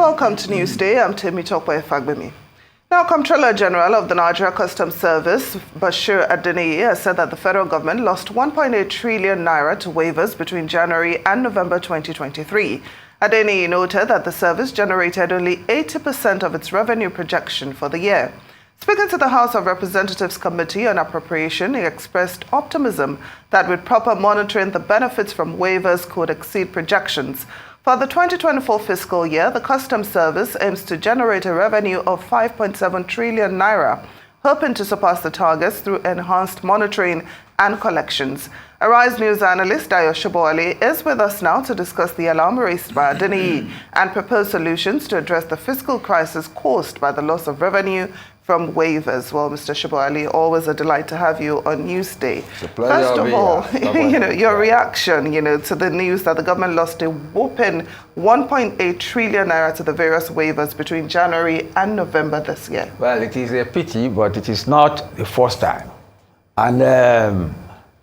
Welcome to Newsday. I'm Temi Tokwe Fagbemi. Now, Comptroller General of the Nigeria Customs Service, Bashir Adeniyi, has said that the federal government lost 1.8 trillion naira to waivers between January and November 2023. Adeniyi noted that the service generated only 80% of its revenue projection for the year. Speaking to the House of Representatives Committee on Appropriation, he expressed optimism that with proper monitoring, the benefits from waivers could exceed projections. For the 2024 fiscal year, the Customs Service aims to generate a revenue of 5.7 trillion naira, hoping to surpass the targets through enhanced monitoring and collections. Arise News analyst Dayo Sobowale is with us now to discuss the alarm raised by Adeniyi and propose solutions to address the fiscal crisis caused by the loss of revenue from waivers. Well, Mr. Sobowale, always a delight to have you on Newsday. First of all, your reaction, to the news that the government lost a whopping 1.8 trillion naira to the various waivers between January and November this year. Well, it is a pity, but it is not the first time. And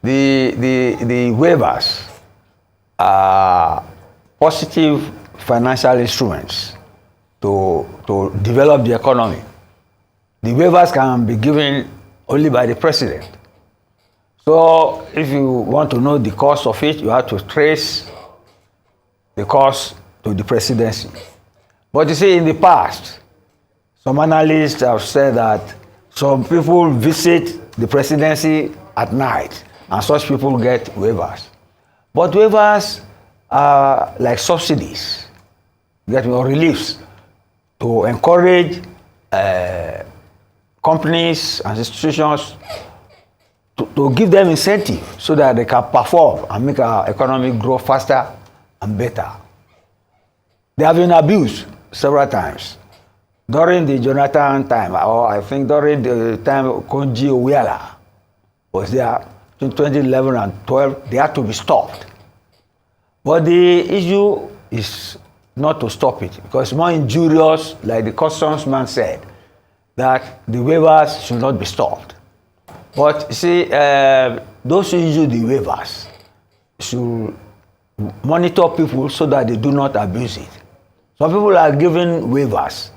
the waivers are positive financial instruments to develop the economy. The waivers can be given only by the president. So if you want to know the cause of it, you have to trace the cause to the presidency. But you see, in the past, some analysts have said that some people visit the presidency at night, and such people get waivers. But waivers are like subsidies, or reliefs to encourage companies and institutions to give them incentive so that they can perform and make our economy grow faster and better. They have been abused several times. During the Jonathan time, or I think during the time Konji Owiala was there, in 2011 and 12, they had to be stopped. But the issue is not to stop it, because it's more injurious, like the customs man said, that the waivers should not be stopped. But you see, those who use the waivers should monitor people so that they do not abuse it. Some people are given waivers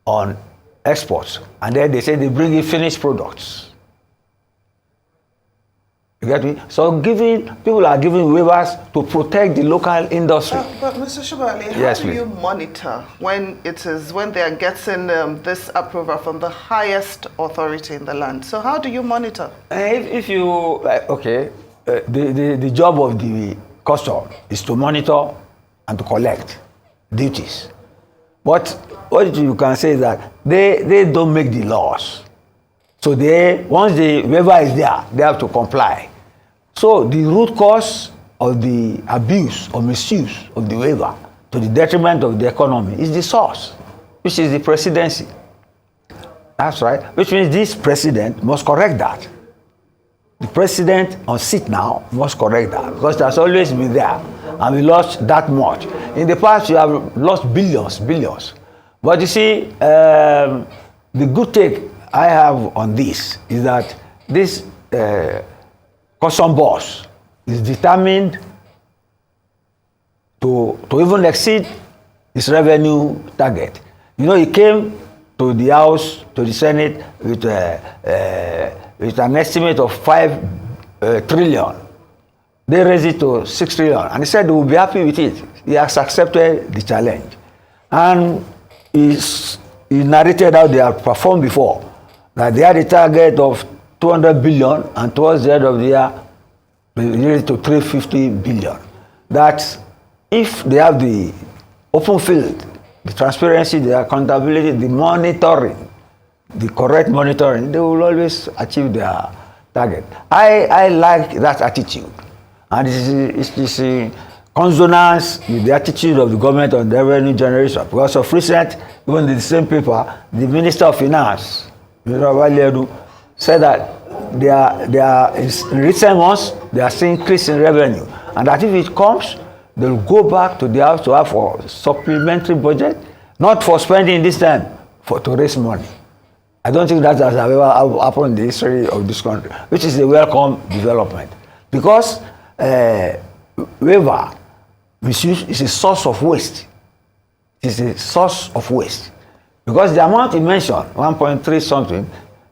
on exports, and then they say they bring in finished products. You get me? So people are giving waivers to protect the local industry. But Mr. Sobowale, how do you monitor when they are getting this approval from the highest authority in the land? So how do you monitor? The job of the custom is to monitor and to collect duties. But what you can say is that they don't make the laws. So once the waiver is there, they have to comply. So the root cause of the abuse or misuse of the waiver to the detriment of the economy is the source, which is the presidency. That's right. Which means this president must correct that. The president on seat now must correct that, because it has always been there, and we lost that much. In the past, you have lost billions. But you see, the good take I have on this is that this custom boss is determined to even exceed his revenue target. He came to the House, to the Senate with an estimate of 5 trillion. They raised it to 6 trillion, and he said he will be happy with it. He has accepted the challenge. And he narrated how they have performed before, that they had a target of 200 billion, and towards the end of the year, they raised to 350 billion. That if they have the open field, the transparency, the accountability, the monitoring, the correct monitoring, they will always achieve their target. I like that attitude. And it is in consonance with the attitude of the government on the revenue generation. Because of recent, even in the same paper, the Minister of Finance, said that they are in recent months, they are seeing increase in revenue. And that if it comes, they will go back to the house to have a supplementary budget, not for spending this time, to raise money. I don't think that has ever happened in the history of this country, which is a welcome development. Because waiver misuse is a source of waste. it is a source of waste. Because the amount you mentioned, 1.3 something,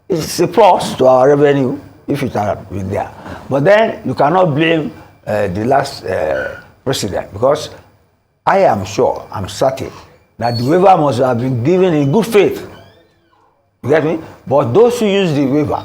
is a plus to our revenue if it had been there. But then you cannot blame the last president, because I am sure, I'm certain, that the waiver must have been given in good faith. You get me? But those who use the waiver,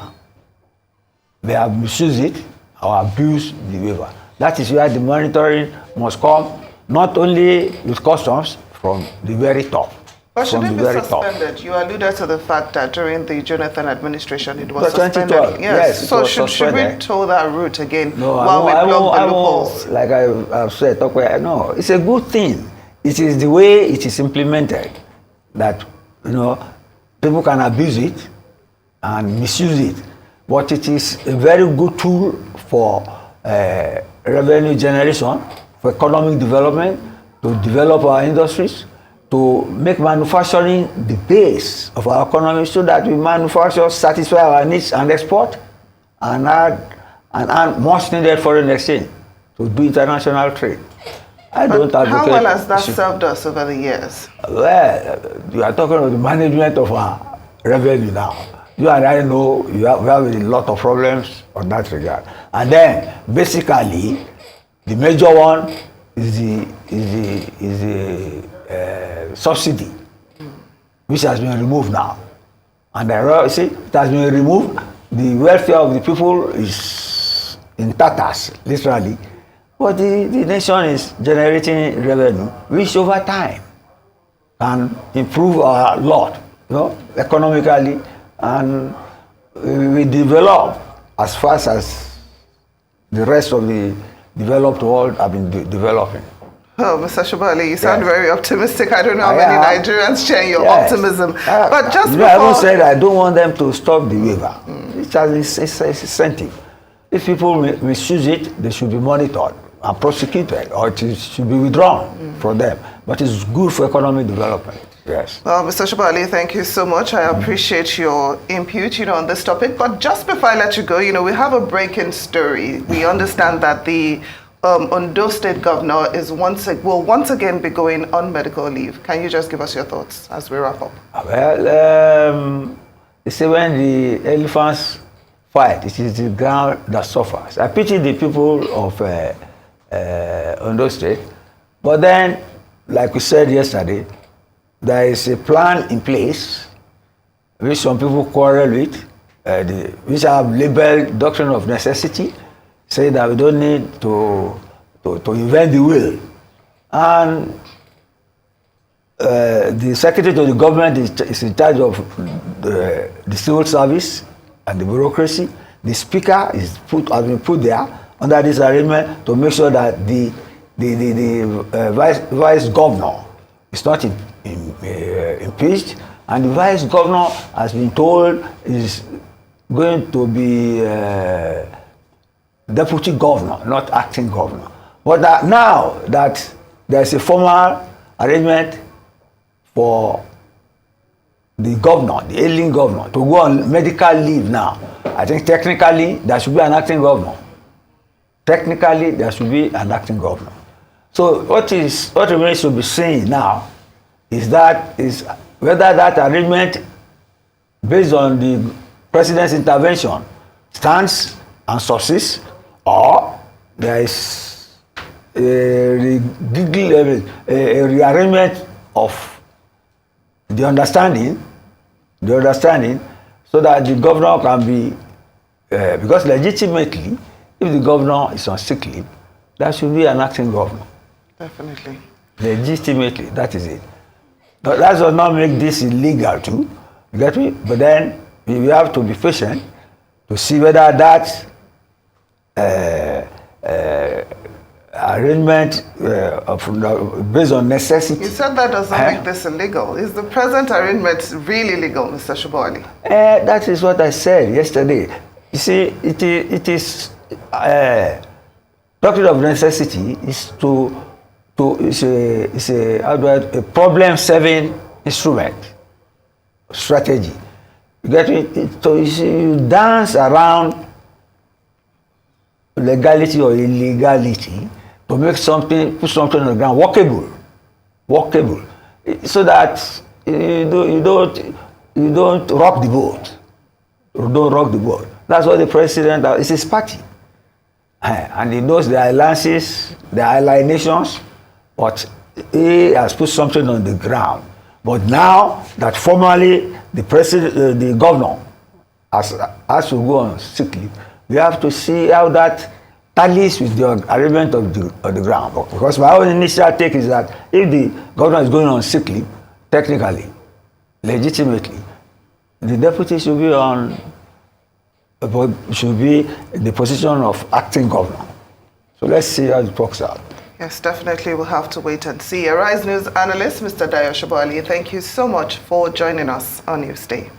they have misused it or abused the waiver. That is where the monitoring must come, not only with customs, from the very top. But should it be suspended? You alluded to the fact that during the Jonathan administration it was suspended. Yes, so should we toe that route again while we plug the loopholes? Like I've said, no, it's a good thing. It is the way it is implemented that, people can abuse it and misuse it. But it is a very good tool for revenue generation, for economic development, to develop our industries, to make manufacturing the base of our economy, so that we manufacture, satisfy our needs and export, and add much needed foreign exchange to do international trade. I don't advocate. How well has that served us over the years? Well, you are talking about the management of our revenue now. You and I know we have a lot of problems on that regard. And then, basically, the major one is the subsidy, which has been removed now. And it has been removed. The welfare of the people is in tatters, literally. But the nation is generating revenue, which over time can improve our lot, economically, and we develop as fast as the rest of the developed world have been developing. Oh, Mr. Sobowale, you sound very optimistic. I don't know how many Nigerians share your optimism. But just before... I haven't said I don't want them to stop the waiver. It's an incentive. If people misuse it, they should be monitored and prosecuted, or it should be withdrawn from them. But it's good for economic development. Yes. Well, Mr. Sobowale, thank you so much. I appreciate your input, on this topic. But just before I let you go, we have a breaking story. We understand that the Ondo State Governor will once again be going on medical leave. Can you just give us your thoughts as we wrap up? Well, they say when the elephants fight, it is the ground that suffers. I pity the people of Ondo State. But then, like we said yesterday, there is a plan in place which some people quarrel with, which I have labeled doctrine of necessity, say that we don't need to invent the wheel. And the secretary to the government is in charge of the civil service and the bureaucracy. The speaker has been put there under this arrangement to make sure that the vice governor is not impeached, and the vice governor has been told is going to be deputy governor, not acting governor. But now that there's a formal arrangement for the governor, the ailing governor, to go on medical leave now, I think technically there should be an acting governor. Technically there should be an acting governor. So what remains to be seen now is whether that arrangement, based on the president's intervention, stands and subsists, or there is a rearrangement of the understanding, so that the governor can be, because legitimately, if the governor is on sick leave, there should be an acting governor. Definitely. Legitimately, that is it. But that does not make this illegal too, you get me? But then we have to be patient to see whether that arrangement based on necessity. You said that doesn't make this illegal. Is the present arrangement really legal, Mr. Sobowale? That is what I said yesterday. You see, it is doctrine of necessity is a problem-solving instrument, strategy. You get it? So you dance around legality or illegality to make put something on the ground workable. so that you don't rock the boat. You don't rock the boat. That's what the president, it's his party. And he knows the alliances, the alienations, but he has put something on the ground. But now that formally the president, the governor has to go on sick leave, we have to see how that tallies with the arrangement of the ground. Because my own initial take is that if the governor is going on sick leave, technically, legitimately, the deputy should be in the position of acting governor. So let's see how it works out. Yes, definitely we'll have to wait and see. Arise News analyst, Mr. Dayo Sobowale, thank you so much for joining us on Newsday.